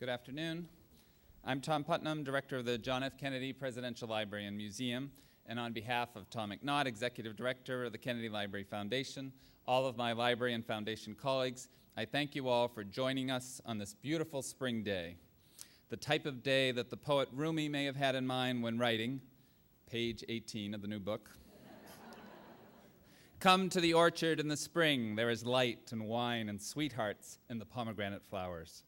Good afternoon. I'm Tom Putnam, Director of the John F. Kennedy Presidential Library and Museum, and on behalf of Tom McNaught, Executive Director of the Kennedy Library Foundation, all of my library and foundation colleagues, I thank you all for joining us on this beautiful spring day, the type of day that the poet Rumi may have had in mind when writing, page 18 of the new book. Come to the orchard in the spring, there is light and wine and sweethearts in the pomegranate flowers.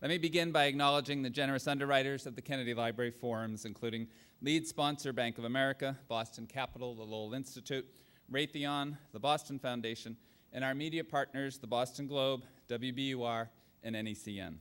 Let me begin by acknowledging the generous underwriters of the Kennedy Library Forums, including lead sponsor Bank of America, Boston Capital, the Lowell Institute, Raytheon, the Boston Foundation, and our media partners, the Boston Globe, WBUR, and NECN.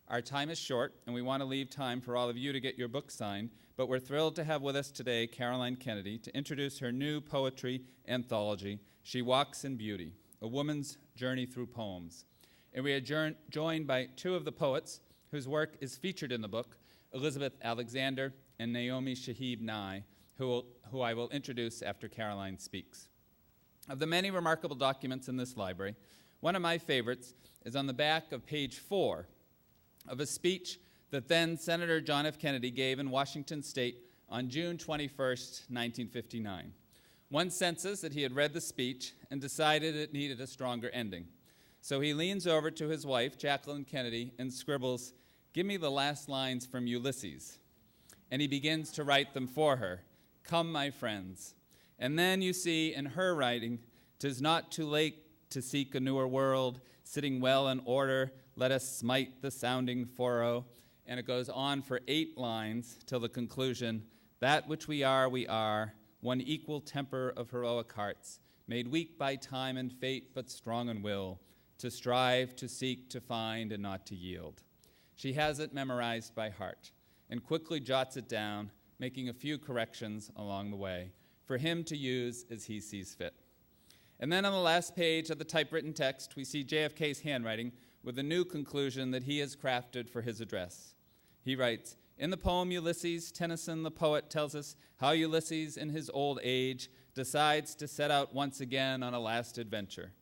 Our time is short, and we want to leave time for all of you to get your book signed, but we're thrilled to have with us today Caroline Kennedy to introduce her new poetry anthology, She Walks in Beauty, A Woman's Journey Through Poems. And we are joined by two of the poets whose work is featured in the book, Elizabeth Alexander and Naomi Shibab Nye, who I will introduce after Caroline speaks. Of the many remarkable documents in this library, one of my favorites is on the back of page 4 of a speech that then Senator John F. Kennedy gave in Washington State on June 21st, 1959. One senses that he had read the speech and decided it needed a stronger ending. So he leans over to his wife, Jacqueline Kennedy, and scribbles, "Give me the last lines from Ulysses." And he begins to write them for her. "Come, my friends." And then you see in her writing, "'Tis not too late to seek a newer world, sitting well in order, let us smite the sounding furrow." And it goes on for 8 lines till the conclusion, "That which we are, one equal temper of heroic hearts, made weak by time and fate, but strong in will, to strive, to seek, to find, and not to yield." She has it memorized by heart and quickly jots it down, making a few corrections along the way for him to use as he sees fit. And then on the last page of the typewritten text, we see JFK's handwriting with a new conclusion that he has crafted for his address. He writes, "In the poem Ulysses, Tennyson, the poet, tells us how Ulysses, in his old age, decides to set out once again on a last adventure.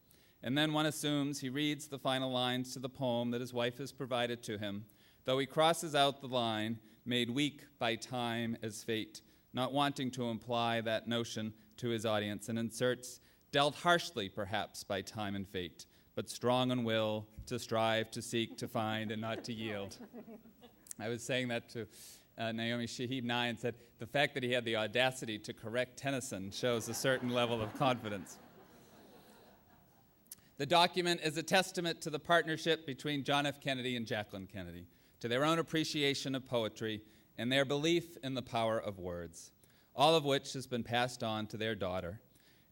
And then one assumes he reads the final lines to the poem that his wife has provided to him, though he crosses out the line, made weak by time as fate, not wanting to imply that notion to his audience, and inserts, dealt harshly perhaps by time and fate, but strong in will, to strive, to seek, to find, and not to yield." I was saying that to Naomi Shibab Nye and said, the fact that he had the audacity to correct Tennyson shows a certain level of confidence. The document is a testament to the partnership between John F. Kennedy and Jacqueline Kennedy, to their own appreciation of poetry and their belief in the power of words, all of which has been passed on to their daughter.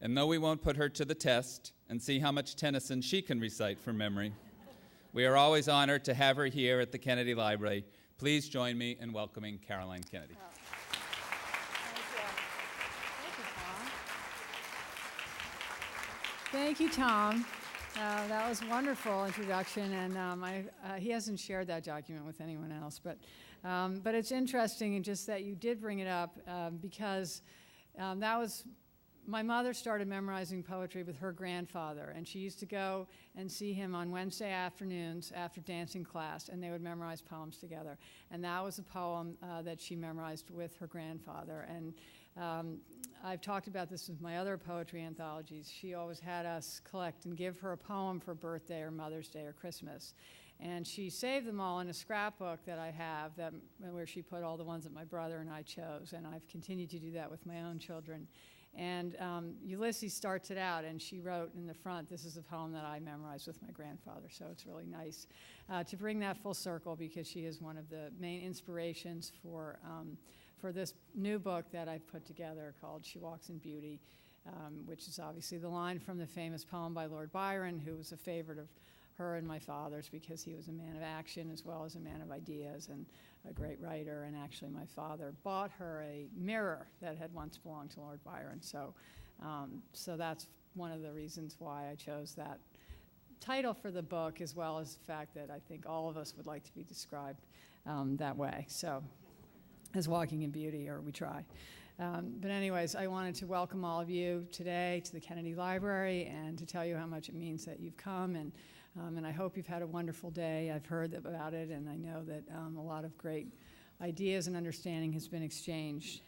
And though we won't put her to the test and see how much Tennyson she can recite from memory, we are always honored to have her here at the Kennedy Library. Please join me in welcoming Caroline Kennedy. Oh. Thank you, Tom. That was a wonderful introduction, and he hasn't shared that document with anyone else, but it's interesting and just that you did bring it up because that was, my mother started memorizing poetry with her grandfather, and she used to go and see him on Wednesday afternoons after dancing class, and they would memorize poems together. And that was a poem that she memorized with her grandfather. And I've talked about this with my other poetry anthologies. She always had us collect and give her a poem for birthday or Mother's Day or Christmas. And she saved them all in a scrapbook that I have where she put all the ones that my brother and I chose. And I've continued to do that with my own children. And Ulysses starts it out, and she wrote in the front, "This is a poem that I memorized with my grandfather." So it's really nice to bring that full circle because she is one of the main inspirations for this new book that I've put together called She Walks in Beauty, which is obviously the line from the famous poem by Lord Byron, who was a favorite of her and my father's because he was a man of action as well as a man of ideas and a great writer. And actually my father bought her a mirror that had once belonged to Lord Byron. So that's one of the reasons why I chose that title for the book, as well as the fact that I think all of us would like to be described that way. So, as walking in beauty, or we try. But anyways, I wanted to welcome all of you today to the Kennedy Library and to tell you how much it means that you've come. And And I hope you've had a wonderful day. I've heard about it, and I know that a lot of great ideas and understanding has been exchanged.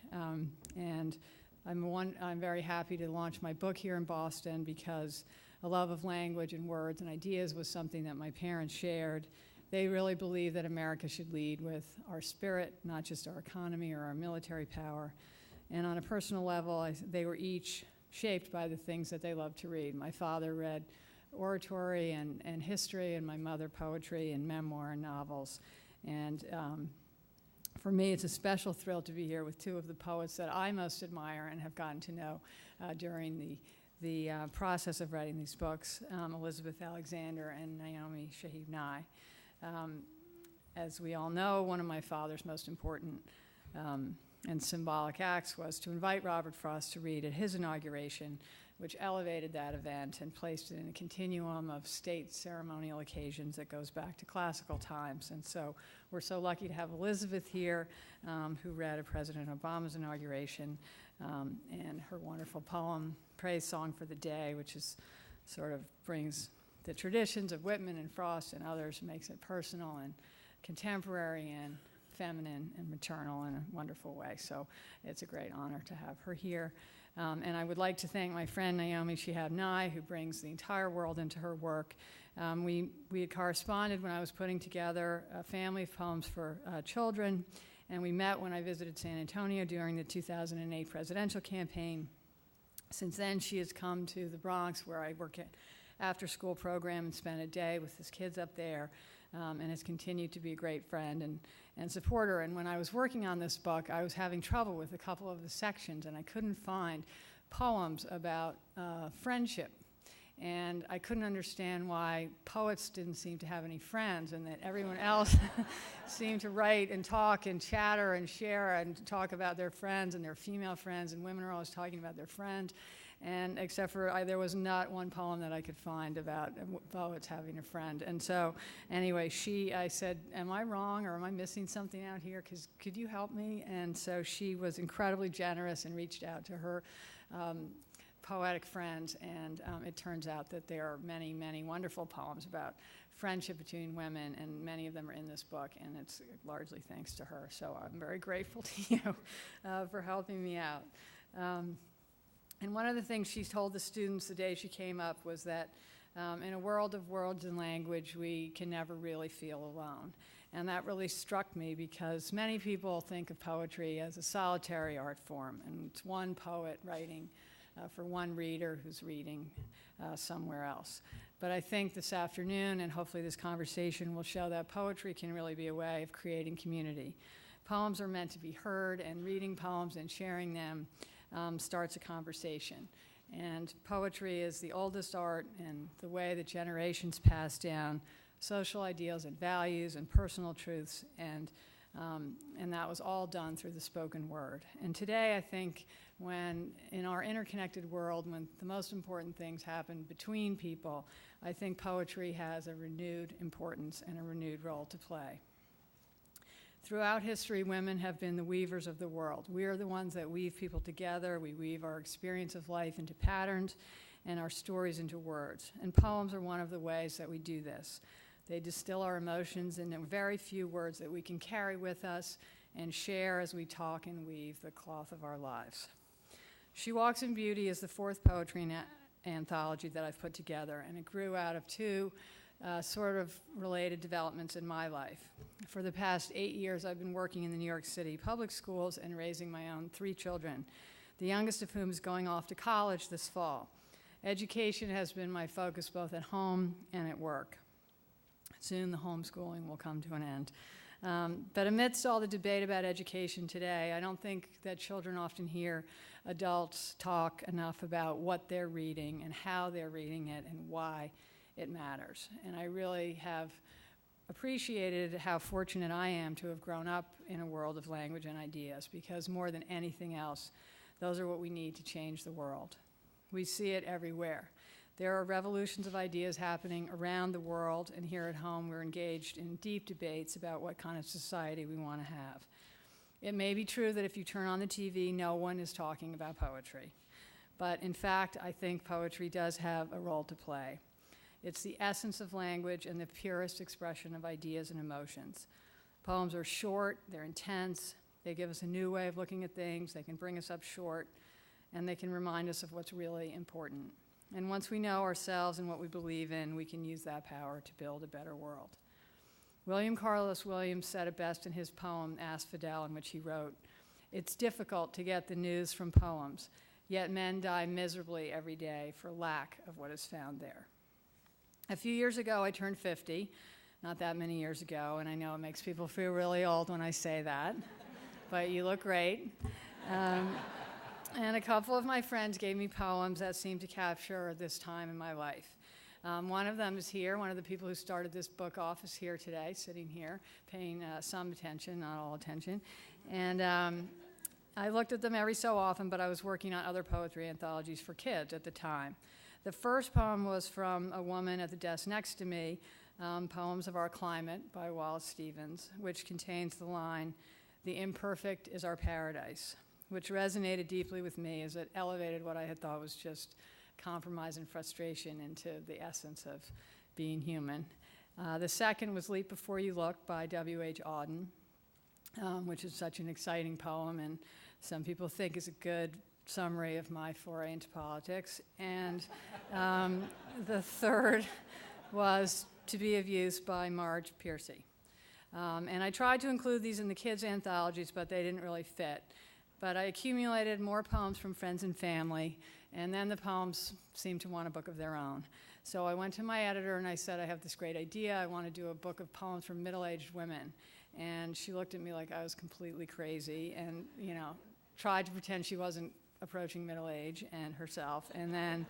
And I'm very happy to launch my book here in Boston because a love of language and words and ideas was something that my parents shared. They really believe that America should lead with our spirit, not just our economy or our military power. And on a personal level, they were each shaped by the things that they loved to read. My father read oratory and history, and my mother poetry and memoir and novels. And for me, it's a special thrill to be here with two of the poets that I most admire and have gotten to know during the process of writing these books, Elizabeth Alexander and Naomi Shibab. As we all know, one of my father's most important and symbolic acts was to invite Robert Frost to read at his inauguration, which elevated that event and placed it in a continuum of state ceremonial occasions that goes back to classical times. And so we're so lucky to have Elizabeth here, who read at President Obama's inauguration, and her wonderful poem, Praise Song for the Day, which is sort of brings the traditions of Whitman and Frost and others, makes it personal and contemporary and feminine and maternal in a wonderful way. So it's a great honor to have her here. And I would like to thank my friend Naomi Shibab, who brings the entire world into her work. We had corresponded when I was putting together a family of poems for children, and we met when I visited San Antonio during the 2008 presidential campaign. Since then, she has come to the Bronx, where I work at after-school program, and spent a day with his kids up there, and has continued to be a great friend and supporter. And when I was working on this book, I was having trouble with a couple of the sections, and I couldn't find poems about friendship. And I couldn't understand why poets didn't seem to have any friends, and that everyone else seemed to write and talk and chatter and share and talk about their friends and their female friends, and women are always talking about their friends. And except for, there was not one poem that I could find about poets having a friend. And so, anyway, I said, am I wrong, or am I missing something out here? Because could you help me? And so she was incredibly generous and reached out to her poetic friends. And it turns out that there are many, many wonderful poems about friendship between women, and many of them are in this book, and it's largely thanks to her. So I'm very grateful to you for helping me out. And one of the things she told the students the day she came up was that in a world of words and language, we can never really feel alone. And that really struck me, because many people think of poetry as a solitary art form, and it's one poet writing for one reader who's reading somewhere else. But I think this afternoon, and hopefully this conversation, will show that poetry can really be a way of creating community. Poems are meant to be heard, and reading poems and sharing them starts a conversation. And poetry is the oldest art, and the way that generations pass down social ideals and values and personal truths, and that was all done through the spoken word. And today, I think, when in our interconnected world, when the most important things happen between people, I think poetry has a renewed importance and a renewed role to play. Throughout history, women have been the weavers of the world. We are the ones that weave people together. We weave our experience of life into patterns and our stories into words. And poems are one of the ways that we do this. They distill our emotions in very few words that we can carry with us and share as we talk and weave the cloth of our lives. She Walks in Beauty is the fourth poetry anthology that I've put together, and it grew out of two sort of related developments in my life. For the past 8 years, I've been working in the New York City public schools and raising my own 3 children, the youngest of whom is going off to college this fall. Education has been my focus both at home and at work. Soon the homeschooling will come to an end. But amidst all the debate about education today, I don't think that children often hear adults talk enough about what they're reading and how they're reading it and why it matters. And I really have appreciated how fortunate I am to have grown up in a world of language and ideas, because more than anything else, those are what we need to change the world. We see it everywhere. There are revolutions of ideas happening around the world, and here at home we're engaged in deep debates about what kind of society we want to have. It may be true that if you turn on the TV, no one is talking about poetry. But in fact, I think poetry does have a role to play. It's the essence of language and the purest expression of ideas and emotions. Poems are short, they're intense, they give us a new way of looking at things, they can bring us up short, and they can remind us of what's really important. And once we know ourselves and what we believe in, we can use that power to build a better world. William Carlos Williams said it best in his poem, Asphodel, in which he wrote, "It's difficult to get the news from poems, yet men die miserably every day for lack of what is found there." A few years ago, I turned 50, not that many years ago, and I know it makes people feel really old when I say that, but you look great. And a couple of my friends gave me poems that seemed to capture this time in my life. One of them is here. One of the people who started this book off is here today, sitting here, paying some attention, not all attention. And I looked at them every so often, but I was working on other poetry anthologies for kids at the time. The first poem was from a woman at the desk next to me, Poems of Our Climate by Wallace Stevens, which contains the line, "The imperfect is our paradise," which resonated deeply with me as it elevated what I had thought was just compromise and frustration into the essence of being human. The second was Leap Before You Look by W.H. Auden, which is such an exciting poem, and some people think is a good summary of my foray into politics. And the third was To Be of Use by Marge Piercy. And I tried to include these in the kids' anthologies, but they didn't really fit. But I accumulated more poems from friends and family, and then the poems seemed to want a book of their own. So I went to my editor and I said, I have this great idea. I want to do a book of poems from middle-aged women. And she looked at me like I was completely crazy and, tried to pretend she wasn't approaching middle age and herself. And then,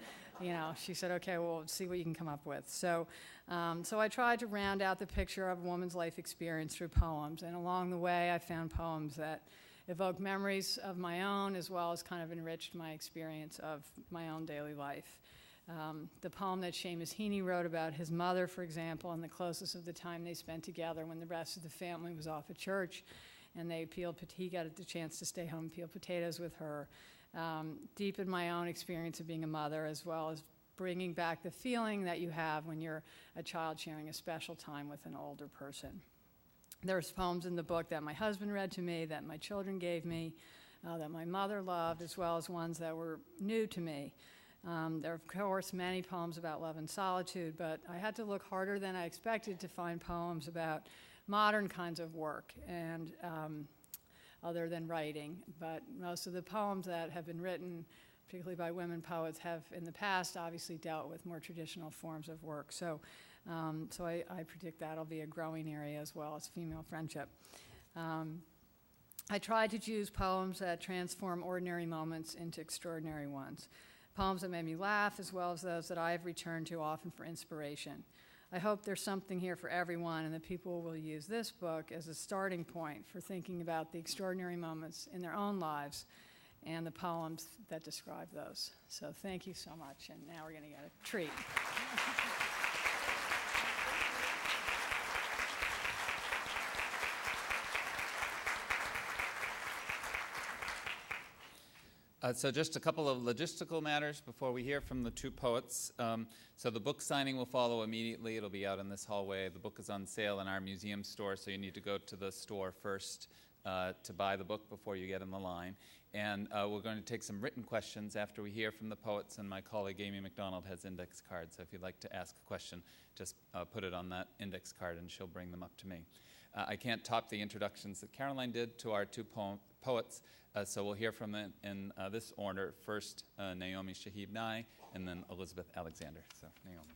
she said, okay, well, see what you can come up with. So I tried to round out the picture of a woman's life experience through poems. And along the way, I found poems that evoked memories of my own, as well as kind of enriched my experience of my own daily life. The poem that Seamus Heaney wrote about his mother, for example, and the closest of the time they spent together when the rest of the family was off at church, and he got the chance to stay home and peel potatoes with her, deepened my own experience of being a mother, as well as bringing back the feeling that you have when you're a child sharing a special time with an older person. There's poems in the book that my husband read to me, that my children gave me, that my mother loved, as well as ones that were new to me. There are, of course, many poems about love and solitude, but I had to look harder than I expected to find poems about modern kinds of work and other than writing. But most of the poems that have been written, particularly by women poets, have in the past obviously dealt with more traditional forms of work. So I predict that'll be a growing area as well as female friendship. I tried to choose poems that transform ordinary moments into extraordinary ones. Poems that made me laugh, as well as those that I have returned to often for inspiration. I hope there's something here for everyone, and that people will use this book as a starting point for thinking about the extraordinary moments in their own lives and the poems that describe those. So thank you so much, and now we're going to get a treat. So just a couple of logistical matters before we hear from the two poets. So the book signing will follow immediately. It'll be out in this hallway. The book is on sale in our museum store, so you need to go to the store first to buy the book before you get in the line. And we're going to take some written questions after we hear from the poets, and my colleague Amy McDonald has index cards. So if you'd like to ask a question, just put it on that index card and she'll bring them up to me. I can't top the introductions that Caroline did to our two poets. So we'll hear from them in this order. First, Naomi Shahib Nye, and then Elizabeth Alexander. So, Naomi.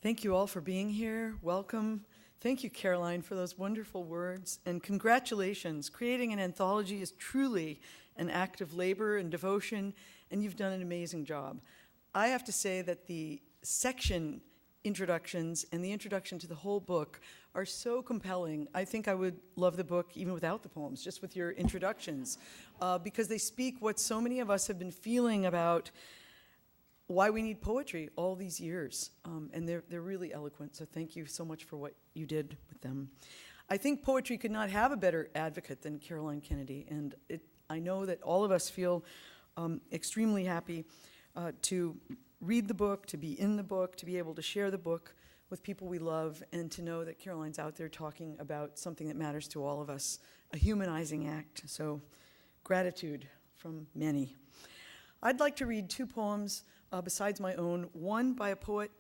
Thank you all for being here. Welcome. Thank you, Caroline, for those wonderful words. And congratulations. Creating an anthology is truly an act of labor and devotion, and you've done an amazing job. I have to say that the section introductions and the introduction to the whole book are so compelling. I think I would love the book even without the poems, just with your introductions, because they speak what so many of us have been feeling about why we need poetry all these years. And they're really eloquent, so thank you so much for what you did with them. I think poetry could not have a better advocate than Caroline Kennedy, and I know that all of us feel extremely happy to read the book, to be in the book, to be able to share the book with people we love, and to know that Caroline's out there talking about something that matters to all of us, a humanizing act. So gratitude from many. I'd like to read two poems besides my own, one by a poet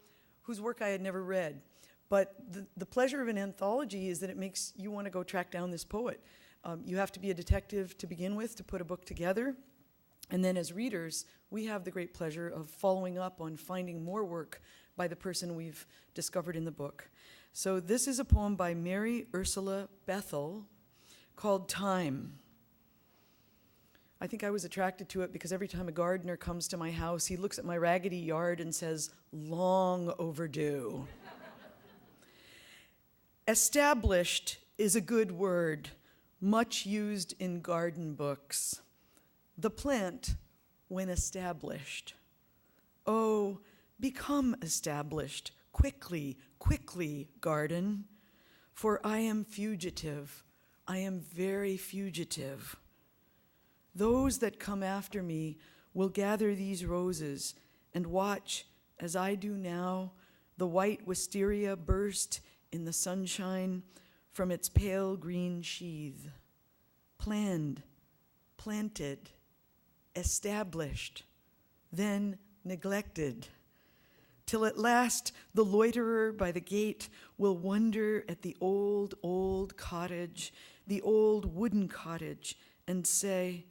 whose work I had never read. But the pleasure of an anthology is that it makes you want to go track down this poet. You have to be a detective to begin with to put a book together. And then as readers, we have the great pleasure of following up on finding more work by the person we've discovered in the book. So this is a poem by Mary Ursula Bethel called Time. I think I was attracted to it because every time a gardener comes to my house, he looks at my raggedy yard and says, "Long overdue." Established is a good word, much used in garden books. The plant, when established. Oh, become established, quickly, quickly, garden, for I am fugitive, I am very fugitive. Those that come after me will gather these roses and watch, as I do now, the white wisteria burst in the sunshine from its pale green sheath. Planned, planted, established, then neglected, till at last the loiterer by the gate will wonder at the old, old cottage, the old wooden cottage, and say,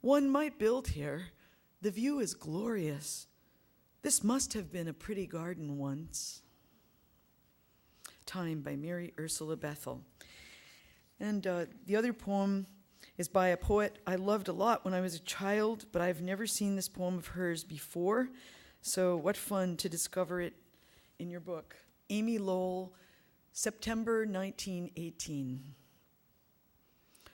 "One might build here. The view is glorious. This must have been a pretty garden once." Time by Mary Ursula Bethel. And the other poem is by a poet I loved a lot when I was a child, but I've never seen this poem of hers before. So what fun to discover it in your book. Amy Lowell, September 1918.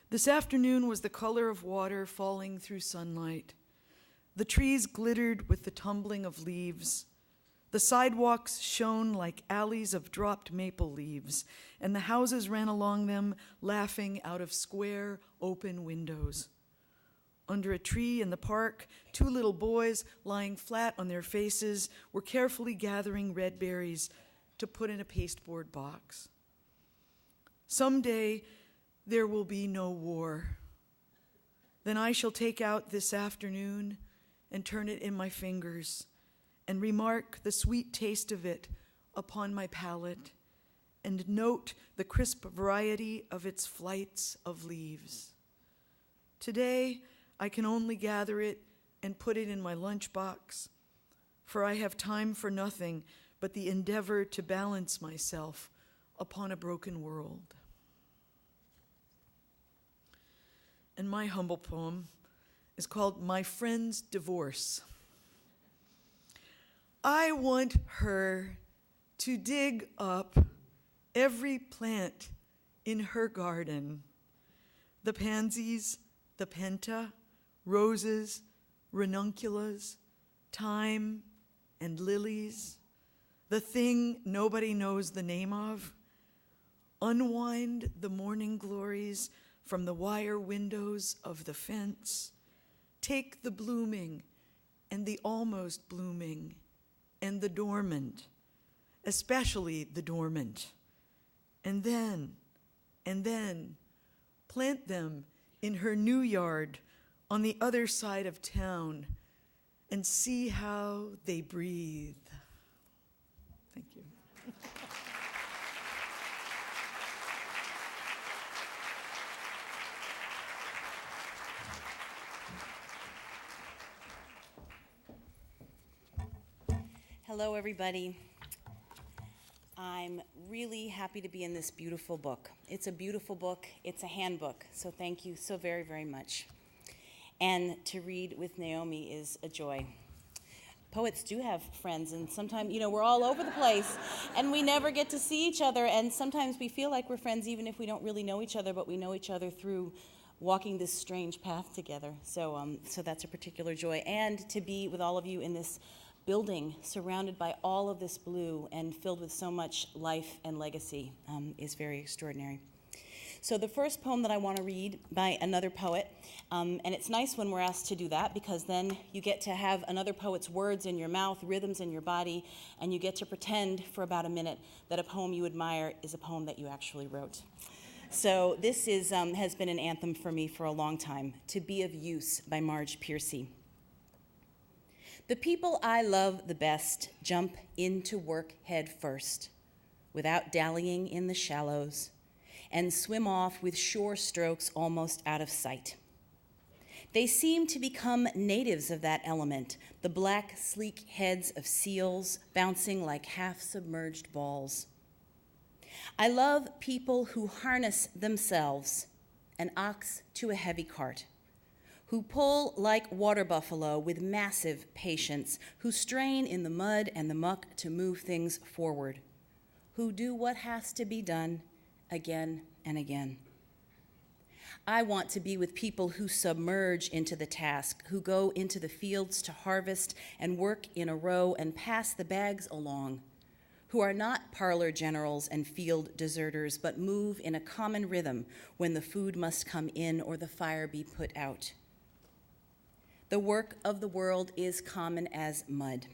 This afternoon was the color of water falling through sunlight. The trees glittered with the tumbling of leaves. The sidewalks shone like alleys of dropped maple leaves, and the houses ran along them, laughing out of square, open windows. Under a tree in the park, two little boys, lying flat on their faces, were carefully gathering red berries to put in a pasteboard box. Someday, there will be no war. Then I shall take out this afternoon and turn it in my fingers and remark the sweet taste of it upon my palate and note the crisp variety of its flights of leaves. Today, I can only gather it and put it in my lunchbox, for I have time for nothing but the endeavor to balance myself upon a broken world. And my humble poem is called My Friend's Divorce. I want her to dig up every plant in her garden, the pansies, the penta, roses, ranunculus, thyme, and lilies, the thing nobody knows the name of, unwind the morning glories from the wire windows of the fence, take the blooming and the almost blooming and the dormant, especially the dormant, and then plant them in her new yard on the other side of town and see how they breathe. Thank you. Hello, everybody. I'm really happy to be in this beautiful book. It's a beautiful book. It's a handbook. So thank you so very, very much. And to read with Naomi is a joy. Poets do have friends, and sometimes, we're all over the place, and we never get to see each other, and sometimes we feel like we're friends even if we don't really know each other, but we know each other through walking this strange path together. So that's a particular joy. And to be with all of you in this building surrounded by all of this blue and filled with so much life and legacy is very extraordinary. So the first poem that I want to read by another poet, and it's nice when we're asked to do that because then you get to have another poet's words in your mouth, rhythms in your body, and you get to pretend for about a minute that a poem you admire is a poem that you actually wrote. So this has been an anthem for me for a long time, To Be of Use by Marge Piercy. The people I love the best jump into work head first, without dallying in the shallows, and swim off with shore strokes almost out of sight. They seem to become natives of that element, the black, sleek heads of seals bouncing like half-submerged balls. I love people who harness themselves, an ox to a heavy cart, who pull like water buffalo with massive patience, who strain in the mud and the muck to move things forward, who do what has to be done again and again. I want to be with people who submerge into the task, who go into the fields to harvest and work in a row and pass the bags along, who are not parlor generals and field deserters, but move in a common rhythm when the food must come in or the fire be put out. The work of the world is common as mud.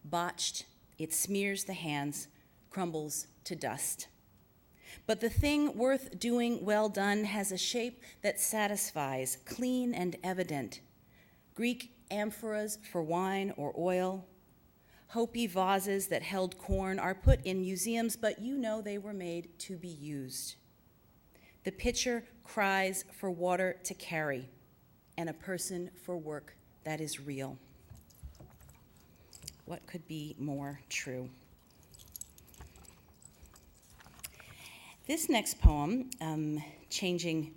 Botched, it smears the hands, crumbles to dust. But the thing worth doing well done has a shape that satisfies, clean and evident. Greek amphoras for wine or oil, Hopi vases that held corn are put in museums, but you know they were made to be used. The pitcher cries for water to carry, and a person for work that is real. What could be more true? This next poem, changing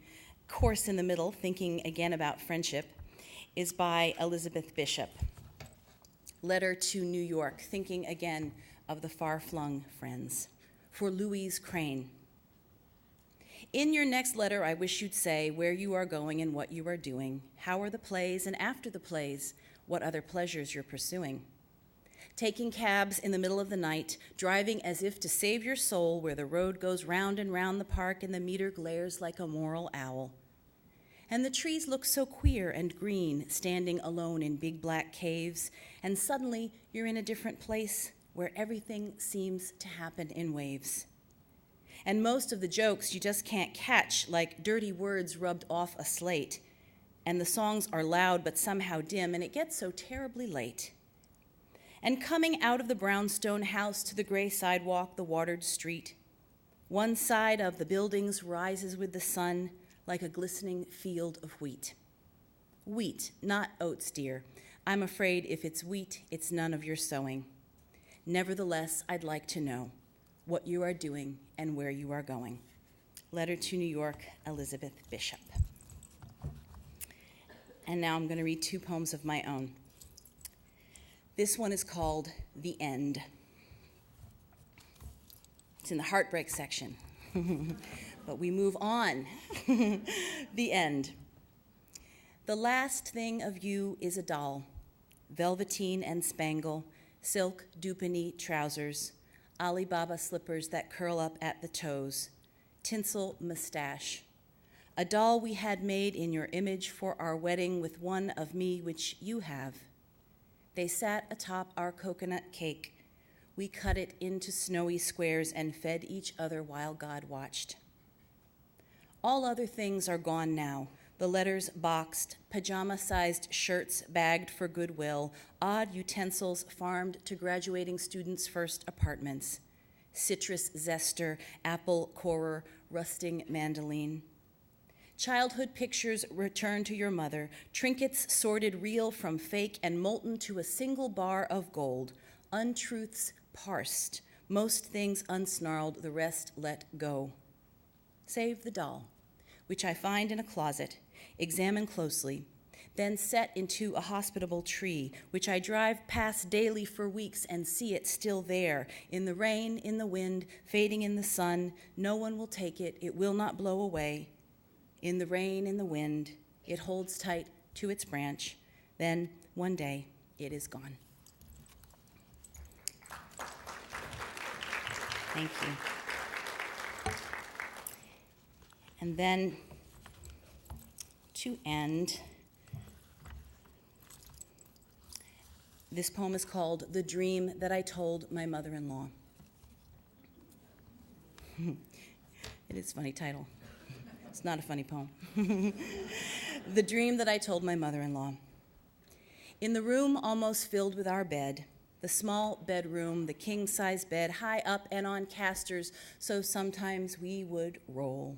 course in the middle, thinking again about friendship, is by Elizabeth Bishop. Letter to New York, thinking again of the far-flung friends. For Louise Crane. In your next letter, I wish you'd say where you are going and what you are doing. How are the plays, and after the plays, what other pleasures you're pursuing. Taking cabs in the middle of the night, driving as if to save your soul where the road goes round and round the park and the meter glares like a moral owl. And the trees look so queer and green, standing alone in big black caves, and suddenly you're in a different place where everything seems to happen in waves. And most of the jokes you just can't catch, like dirty words rubbed off a slate, and the songs are loud but somehow dim, and it gets so terribly late. And coming out of the brownstone house to the gray sidewalk, the watered street, one side of the buildings rises with the sun like a glistening field of wheat. Wheat, not oats, dear. I'm afraid if it's wheat, it's none of your sowing. Nevertheless, I'd like to know what you are doing and where you are going. Letter to New York, Elizabeth Bishop. And now I'm going to read two poems of my own. This one is called The End. It's in the heartbreak section, but we move on. The end. The last thing of you is a doll, velveteen and spangle, silk dupany trousers, Alibaba slippers that curl up at the toes, tinsel mustache, a doll we had made in your image for our wedding with one of me which you have. They sat atop our coconut cake. We cut it into snowy squares and fed each other while God watched. All other things are gone now. The letters boxed, pajama-sized shirts bagged for Goodwill, odd utensils farmed to graduating students' first apartments, citrus zester, apple corer, rusting mandolin. Childhood pictures returned to your mother, trinkets sorted real from fake and molten to a single bar of gold, untruths parsed, most things unsnarled, the rest let go. Save the doll, which I find in a closet, examine closely, then set into a hospitable tree, which I drive past daily for weeks and see it still there, in the rain, in the wind, fading in the sun. No one will take it, it will not blow away. In the rain, in the wind, it holds tight to its branch. Then, one day, it is gone. Thank you. And then, to end, this poem is called The Dream That I Told My Mother-in-Law. It is a funny title. It's not a funny poem. The Dream That I Told My Mother-in-Law. In the room almost filled with our bed, the small bedroom, the king-size bed, high up and on casters, so sometimes we would roll.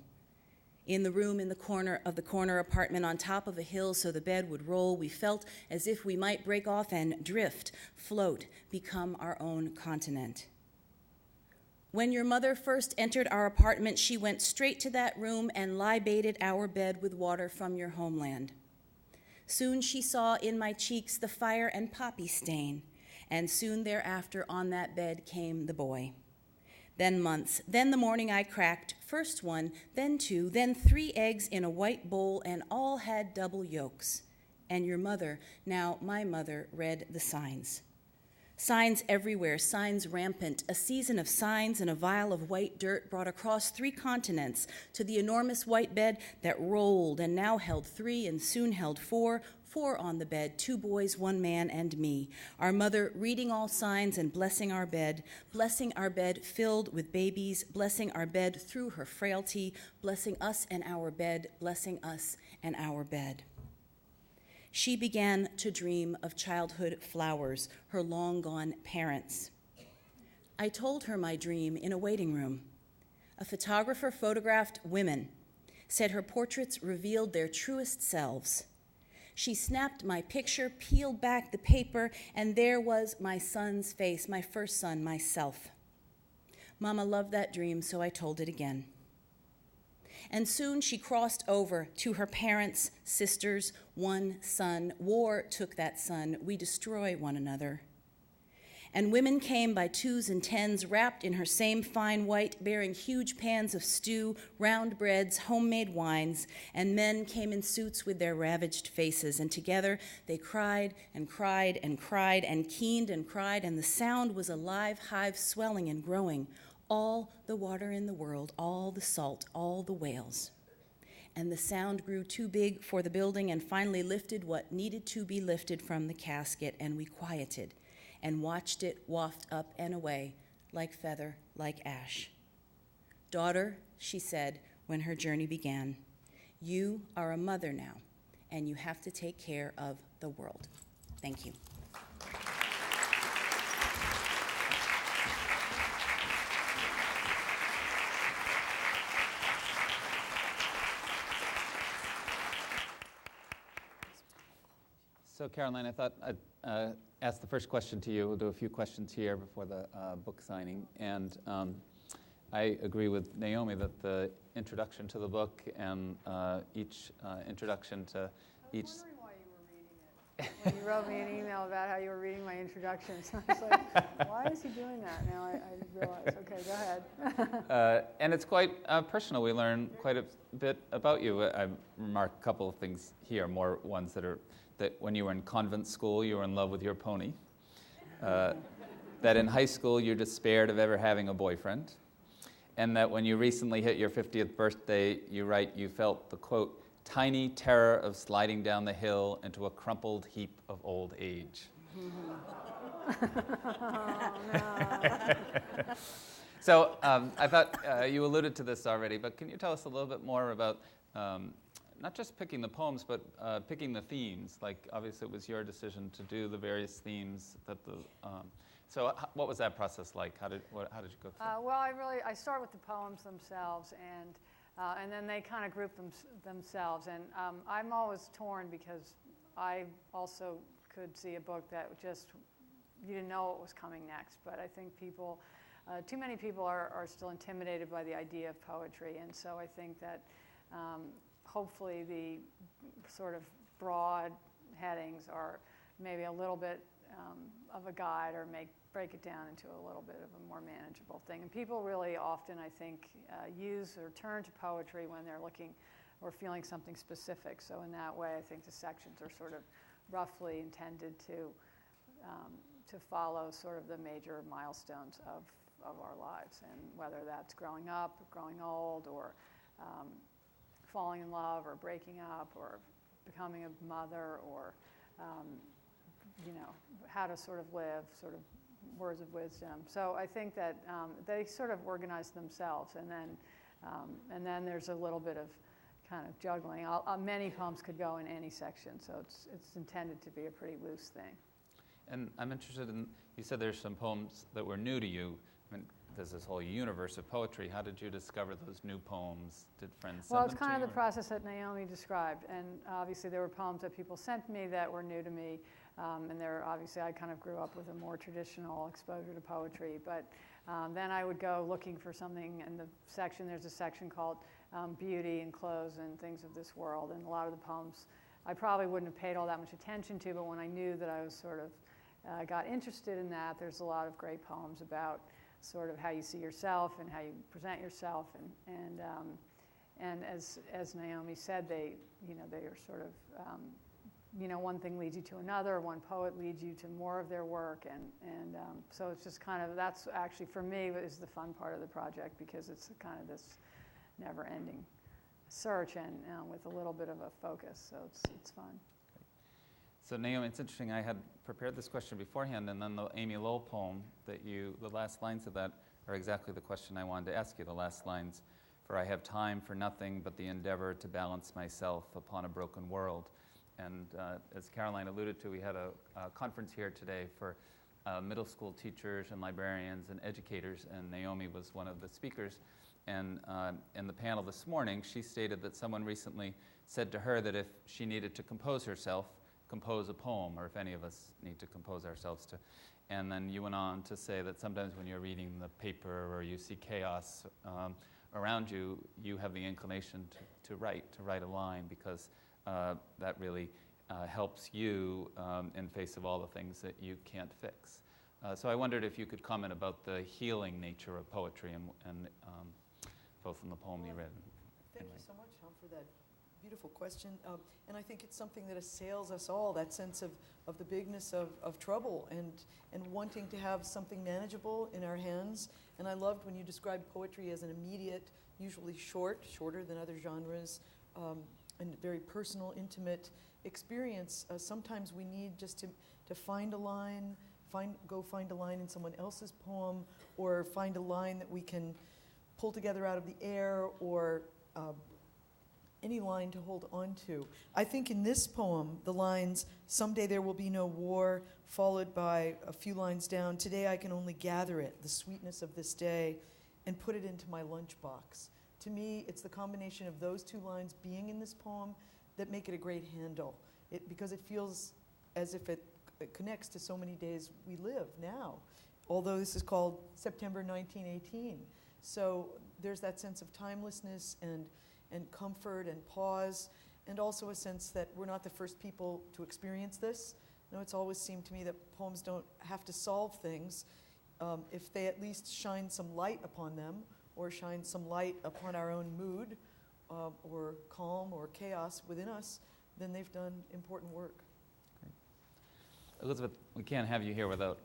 In the room in the corner of the corner apartment on top of a hill so the bed would roll, we felt as if we might break off and drift, float, become our own continent. When your mother first entered our apartment, she went straight to that room and libated our bed with water from your homeland. Soon she saw in my cheeks the fire and poppy stain, and soon thereafter on that bed came the boy. Then months, then the morning I cracked, first one, then two, then 3 eggs in a white bowl, and all had double yolks. And your mother, now my mother, read the signs. Signs everywhere, signs rampant, a season of signs and a vial of white dirt brought across 3 continents to the enormous white bed that rolled and now held 3 and soon held 4, 4 on the bed, 2 boys, 1 man, and me. Our mother reading all signs and blessing our bed filled with babies, blessing our bed through her frailty, blessing us and our bed, blessing us and our bed. She began to dream of childhood flowers, her long-gone parents. I told her my dream in a waiting room. A photographer photographed women, said her portraits revealed their truest selves. She snapped my picture, peeled back the paper, and there was my son's face, my first son, myself. Mama loved that dream, so I told it again. And soon she crossed over to her parents, sisters, 1 son. War took that son. We destroy one another. And women came by 2s and 10s, wrapped in her same fine white, bearing huge pans of stew, round breads, homemade wines. And men came in suits with their ravaged faces. And together they cried and cried and cried and keened and cried. And the sound was a live hive swelling and growing. All the water in the world, all the salt, all the whales. And the sound grew too big for the building and finally lifted what needed to be lifted from the casket, and we quieted and watched it waft up and away like feather, like ash. Daughter, she said when her journey began, you are a mother now, and you have to take care of the world. Thank you. So Caroline, I thought I'd ask the first question to you. We'll do a few questions here before the book signing. And I agree with Naomi that the introduction to the book and each introduction to each... I was wondering why you were reading it. When you wrote me an email about how you were reading my introductions, I was like, why is he doing that? Now I realize. Okay, go ahead. And it's quite personal. We learn quite a bit about you. I remark a couple of things here, more ones that when you were in convent school, you were in love with your pony. That in high school, you despaired of ever having a boyfriend. And that when you recently hit your 50th birthday, you write you felt the, quote, tiny terror of sliding down the hill into a crumpled heap of old age. Oh, no. So I thought you alluded to this already, but can you tell us a little bit more about not just picking the poems, but picking the themes? Like, obviously, it was your decision to do the various themes that the... So what was that process like? How did you go through? Well, I start with the poems themselves, and then they kind of group themselves. And I'm always torn because I also could see a book that just, you didn't know what was coming next. But I think people, too many people are still intimidated by the idea of poetry. And so I think that hopefully the sort of broad headings are maybe a little bit of a guide, or break it down into a little bit of a more manageable thing. And people really often, I think, use or turn to poetry when they're looking or feeling something specific. So in that way, I think the sections are sort of roughly intended to follow sort of the major milestones of our lives, and whether that's growing up, growing old, or falling in love or breaking up or becoming a mother or, how to sort of live, sort of words of wisdom. So I think that they sort of organize themselves, and then there's a little bit of kind of juggling. Many poems could go in any section, so it's intended to be a pretty loose thing. And I'm interested in, you said there's some poems that were new to you. I mean, there's this whole universe of poetry. How did you discover those new poems? Did friends send Well, it's them to kind of you, the or? process that Naomi described, and obviously there were poems that people sent me that were new to me, and obviously I kind of grew up with a more traditional exposure to poetry, but then I would go looking for something in the section. There's a section called Beauty and Clothes and Things of This World, and a lot of the poems I probably wouldn't have paid all that much attention to, but when I knew that I was sort of got interested in that, there's a lot of great poems about sort of how you see yourself and how you present yourself, and as Naomi said, they are sort of one thing leads you to another, one poet leads you to more of their work, and so it's just kind of, that's actually for me is the fun part of the project, because it's kind of this never-ending search and with a little bit of a focus, so it's fun. So Naomi, it's interesting, I had prepared this question beforehand, and then the Amy Lowell poem the last lines of that are exactly the question I wanted to ask you, the last lines. For I have time for nothing but the endeavor to balance myself upon a broken world. And as Caroline alluded to, we had a conference here today for middle school teachers and librarians and educators, and Naomi was one of the speakers. And in the panel this morning, she stated that someone recently said to her that if she needed to compose herself, compose a poem, or if any of us need to compose ourselves to. And then you went on to say that sometimes when you're reading the paper or you see chaos around you, you have the inclination to write a line, because that really helps you in face of all the things that you can't fix. So I wondered if you could comment about the healing nature of poetry, and both in the poem you read. Thank you so much, Tom, for that beautiful question. And I think it's something that assails us all, that sense of the bigness of trouble and wanting to have something manageable in our hands. And I loved when you described poetry as an immediate, usually shorter than other genres, and very personal, intimate experience. Sometimes we need just to find a line, go find a line in someone else's poem, or find a line that we can pull together out of the air, or any line to hold on to. I think in this poem, the lines, someday there will be no war, followed by a few lines down, today I can only gather it, the sweetness of this day, and put it into my lunchbox. To me, it's the combination of those two lines being in this poem that make it a great handle, because it feels as if it connects to so many days we live now, although this is called September 1918. So there's that sense of timelessness and comfort and pause, and also a sense that we're not the first people to experience this. It's always seemed to me that poems don't have to solve things. If they at least shine some light upon them, or shine some light upon our own mood, or calm or chaos within us, then they've done important work. Great. Elizabeth, we can't have you here without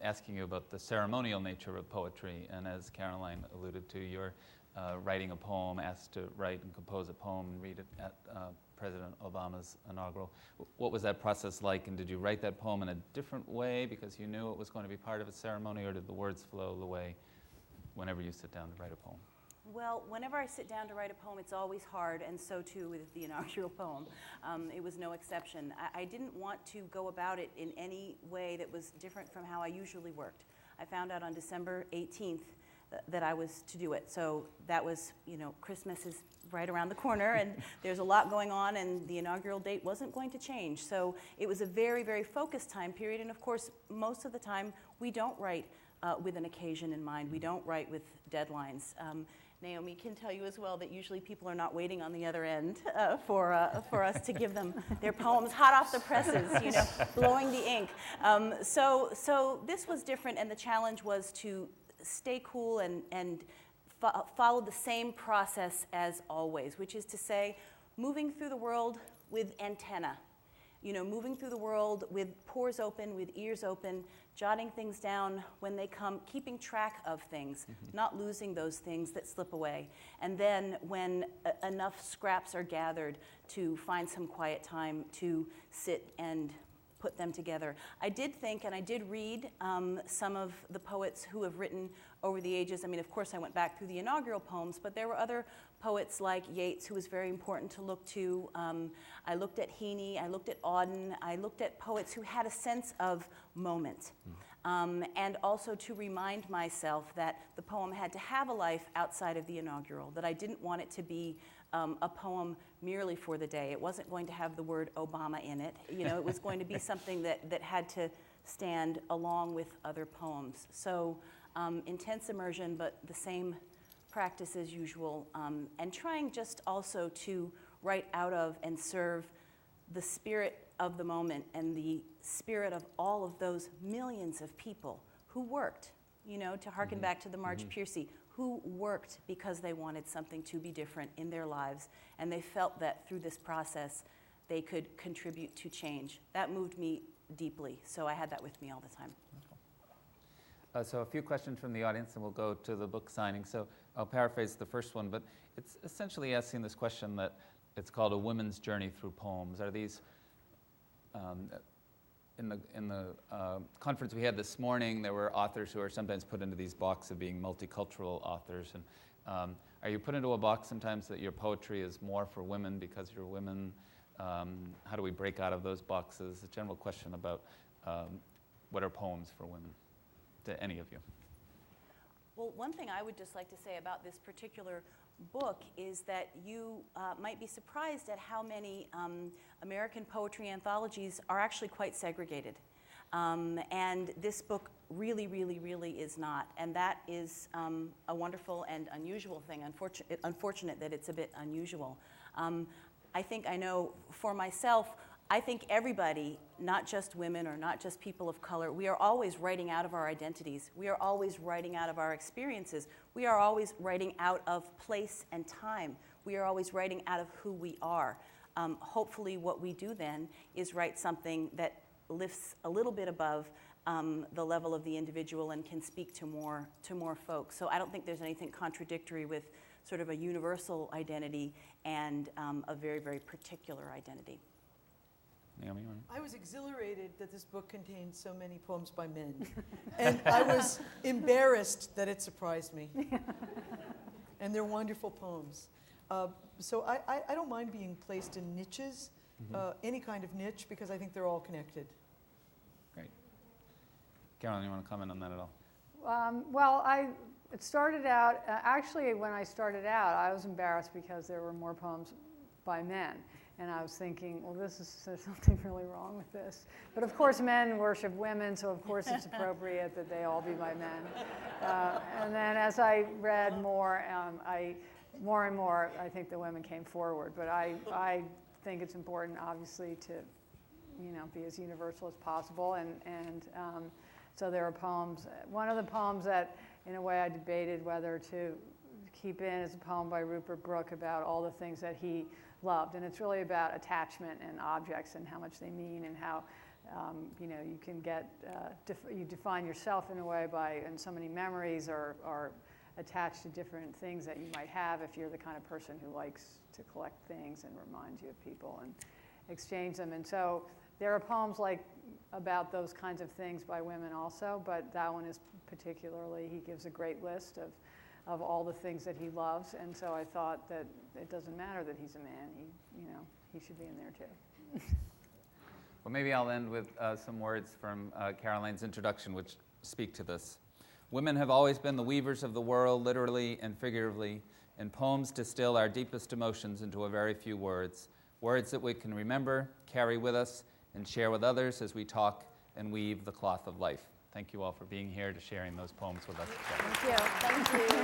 asking you about the ceremonial nature of poetry, and as Caroline alluded to, you're writing a poem, asked to write and compose a poem and read it at President Obama's inaugural. What was that process like, and did you write that poem in a different way because you knew it was going to be part of a ceremony, or did the words flow the way whenever you sit down to write a poem? Well, whenever I sit down to write a poem, it's always hard, and so too with the inaugural poem. It was no exception. I didn't want to go about it in any way that was different from how I usually worked. I found out on December 18th that I was to do it. So that was, Christmas is right around the corner, and there's a lot going on, and the inaugural date wasn't going to change. So it was a very, very focused time period, and of course, most of the time, we don't write with an occasion in mind. We don't write with deadlines. Naomi can tell you as well that usually people are not waiting on the other end for us to give them their poems hot off the presses, blowing the ink. So this was different, and the challenge was to stay cool and follow the same process as always, which is to say, moving through the world with antenna. moving through the world with pores open, with ears open, jotting things down when they come, keeping track of things, not losing those things that slip away. And then when enough scraps are gathered, to find some quiet time to sit and put them together. I did think, and I did read some of the poets who have written over the ages. I mean, of course, I went back through the inaugural poems, but there were other poets like Yeats, who was very important to look to. I looked at Heaney, I looked at Auden, I looked at poets who had a sense of moment. And also to remind myself that the poem had to have a life outside of the inaugural, that I didn't want it to be a poem merely for the day. It wasn't going to have the word Obama in it. It was going to be something that had to stand along with other poems. So intense immersion, but the same practice as usual, and trying just also to write out of and serve the spirit of the moment and the spirit of all of those millions of people who worked, to harken back to the March Piercy, who worked because they wanted something to be different in their lives, and they felt that through this process they could contribute to change. That moved me deeply, so I had that with me all the time. So a few questions from the audience, and we'll go to the book signing. So I'll paraphrase the first one, but it's essentially asking this question that it's called a women's journey through poems. Are these, in the conference we had this morning, there were authors who are sometimes put into these boxes of being multicultural authors. And are you put into a box sometimes that your poetry is more for women because you're women? How do we break out of those boxes? A general question about what are poems for women, to any of you? Well, one thing I would just like to say about this particular book is that you might be surprised at how many American poetry anthologies are actually quite segregated. And this book really, really, really is not. And that is a wonderful and unusual thing. Unfortunate that it's a bit unusual. I think I know for myself, I think everybody, not just women or not just people of color, we are always writing out of our identities. We are always writing out of our experiences. We are always writing out of place and time. We are always writing out of who we are. Hopefully what we do then is write something that lifts a little bit above the level of the individual and can speak to more folks. So I don't think there's anything contradictory with sort of a universal identity and a very, very particular identity. Naomi? I was exhilarated that this book contained so many poems by men. And I was embarrassed that it surprised me. And they're wonderful poems. So I don't mind being placed in niches, any kind of niche, because I think they're all connected. Great. Carolyn, you want to comment on that at all? Well, it started out, actually when I started out, I was embarrassed because there were more poems by men. And I was thinking, well, there's something really wrong with this. But of course, men worship women, so of course it's appropriate that they all be by men. And then as I read more, more and more, I think the women came forward. But I think it's important, obviously, to be as universal as possible. And so there are poems. One of the poems that, in a way, I debated whether to keep in is a poem by Rupert Brooke about all the things that he loved, and it's really about attachment and objects and how much they mean and how you can get you define yourself in a way and so many memories are attached to different things that you might have if you're the kind of person who likes to collect things and remind you of people and exchange them. And so there are poems about those kinds of things by women also, but that one is particularly, he gives a great list of all the things that he loves, and so I thought that it doesn't matter that he's a man. He should be in there too. Well, maybe I'll end with some words from Caroline's introduction, which speak to this. Women have always been the weavers of the world, literally and figuratively, and poems distill our deepest emotions into a very few words, words that we can remember, carry with us, and share with others as we talk and weave the cloth of life. Thank you all for being here, to sharing those poems with us today. Thank you. Thank you.